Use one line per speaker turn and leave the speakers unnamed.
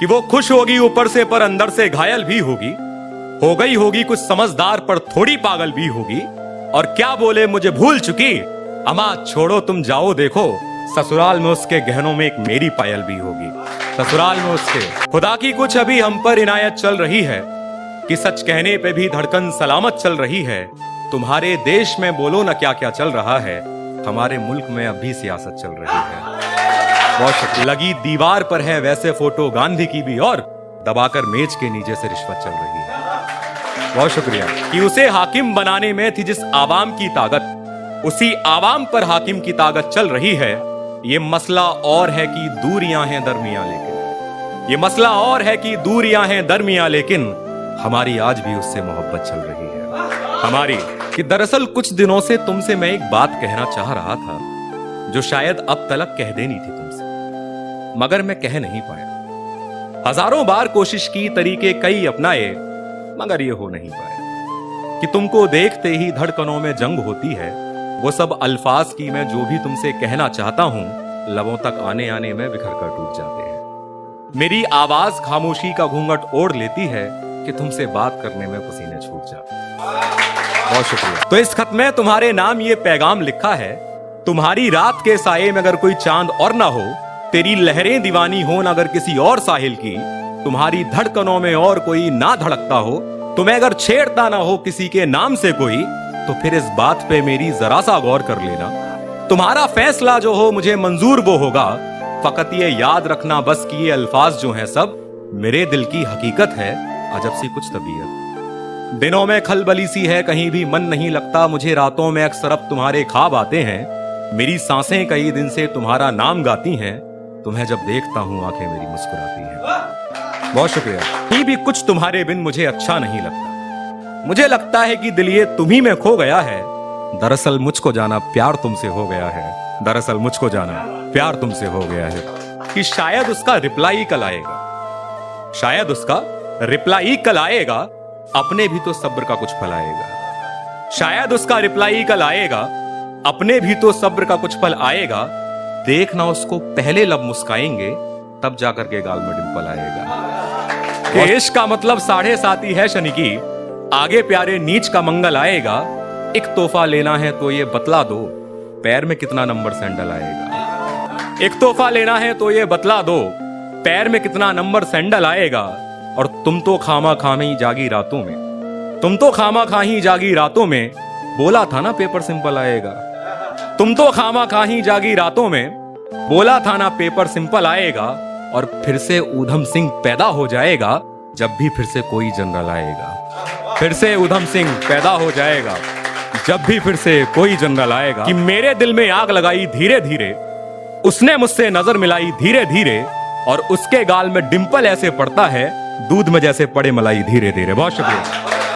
कि वो खुश होगी ऊपर से पर अंदर से घायल भी होगी, हो गई होगी कुछ समझदार पर थोड़ी पागल भी होगी। और क्या बोले मुझे भूल चुकी, अम्मा छोड़ो तुम जाओ देखो, ससुराल में उसके गहनों में एक मेरी पायल भी होगी। ससुराल में उसके खुदा की कुछ अभी हम पर इनायत चल रही है कि सच कहने पे भी धड़कन सलामत चल रही है। तुम्हारे देश में बोलो ना क्या क्या चल रहा है, हमारे मुल्क में अब भी सियासत चल रही है। बहुत शुक्रिया। लगी दीवार पर है वैसे फोटो गांधी की भी, और दबाकर मेज के नीचे से रिश्वत चल रही है। बहुत शुक्रिया। कि उसे हाकिम बनाने में थी जिस आवाम की ताकत, उसी आवाम पर हाकिम की ताकत चल रही है। ये मसला और है कि दूरियां हैं दरमियां, लेकिन ये मसला और है कि दूरियां हैं दरमियां, लेकिन हमारी आज भी उससे मोहब्बत चल रही है। हमारी कि दरअसल कुछ दिनों से तुमसे मैं एक बात कहना चाह रहा था जो शायद अब तलक कह देनी थी तुमसे, मगर मैं कह नहीं पाया। हजारों बार कोशिश की, तरीके कई अपनाए, मगर ये हो नहीं पाया। कि तुमको देखते ही धड़कनों में जंग होती है, वो सब अल्फाज की मैं जो भी तुमसे कहना चाहता हूं, लबों तक आने आने में बिखर कर टूट जाते हैं। मेरी आवाज खामोशी का घूंघट ओढ़ लेती है कि तुमसे बात करने में पसीने छूट जाते हैं। बहुत शुक्रिया। तो इस खत में तुम्हारे नाम ये पैगाम लिखा है, तुम्हारी रात के साये में अगर कोई चांद और ना हो, तेरी लहरें दीवानी हो ना अगर किसी और साहिल की, तुम्हारी धड़कनों में और कोई ना धड़कता हो, तुम्हें अगर छेड़ता ना हो किसी के नाम से कोई, तो फिर इस बात पे मेरी जरा सा गौर कर लेना। तुम्हारा फैसला जो हो मुझे मंजूर वो होगा, फकत ये याद रखना बस कि ये अल्फाज जो हैं सब मेरे दिल की हकीकत है, अजब सी कुछ तबीयत। दिनों में खलबली सी है, कहीं भी मन नहीं लगता मुझे, रातों में अक्सर अब तुम्हारे ख्वाब आते हैं, मेरी सांसें कई दिन से तुम्हारा नाम गाती हैं, तुम्हें जब देखता हूं आंखें मेरी मुस्कुराती हैं। बहुत शुक्रिया। कहीं भी कुछ तुम्हारे बिन मुझे अच्छा नहीं लगता, मुझे लगता है कि दिल ये तुम्ही में खो गया है। दरअसल मुझको जाना प्यार तुमसे हो गया है, दरअसल मुझको जाना प्यार तुमसे हो गया है। कि शायद उसका रिप्लाई कल आएगा, शायद उसका रिप्लाई कल आएगा, अपने भी तो सब्र का कुछ फल आएगा। शायद उसका रिप्लाई कल आएगा, अपने भी तो सब्र का कुछ फल आएगा। देखना उसको पहले लब मुस्काएंगे, तब जाकर के गाल में डिंपल आएगा। कि इश्क का मतलब 7.5 ही है शनि की, आगे प्यारे नीच का मंगल आएगा। एक तोहफा लेना है तो ये बतला दो, पैर में कितना नंबर सैंडल आएगा। एक तोहफा लेना है तो ये बतला दो, पैर में कितना नंबर सैंडल आएगा। और तुम तो खामा खामी जागी रातों में, तुम तो खामा खाही जागी रातों में, बोला था ना पेपर सिंपल आएगा। तुम तो खामा खाही जागी रातों में, बोला था ना पेपर सिंपल आएगा। और फिर से ऊधम सिंह पैदा हो जाएगा, जब भी फिर से कोई जनरल आएगा। फिर से ऊधम सिंह पैदा हो जाएगा, जब भी फिर से कोई जनरल आएगा। कि मेरे दिल में आग लगाई धीरे धीरे, उसने मुझसे नजर मिलाई धीरे धीरे, और उसके गाल में डिंपल ऐसे पड़ता है दूध में जैसे पड़े मलाई धीरे धीरे। बहुत शुक्रिया।